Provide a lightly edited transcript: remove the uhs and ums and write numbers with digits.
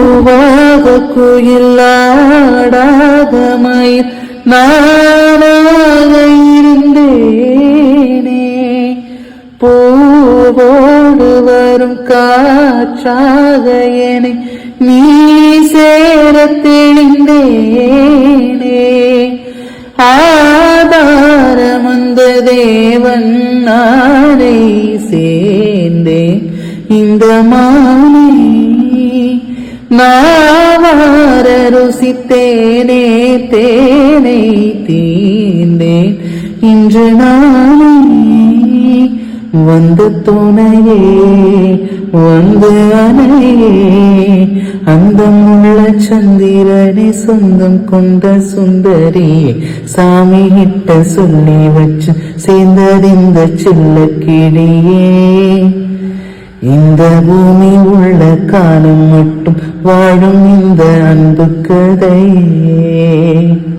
பூவாக குயிலாடாத மயில் நானாக இருந்தேனே, பூவோடு வரும் காற்றாக என்னை நீ சேர தெளிந்தேனே. ஆதாரம் அந்த தேவன் நானே சேர்ந்தேன் இந்த மானே, நாவார ருசித்தேனே தேனை தீந்தேன் இன்று நானே. வந்து துணையே வந்து அணையே, அந்த முள்ள சந்திரனை சொந்தம் கொண்ட சுந்தரியே, சாமி கிட்ட சொல்லி வச்சு சேர்ந்தது இந்த சில்ல கிளியே. இந்த பூமி உள்ள காலம் மட்டும் வாழும் இந்த அன்பு கதையே.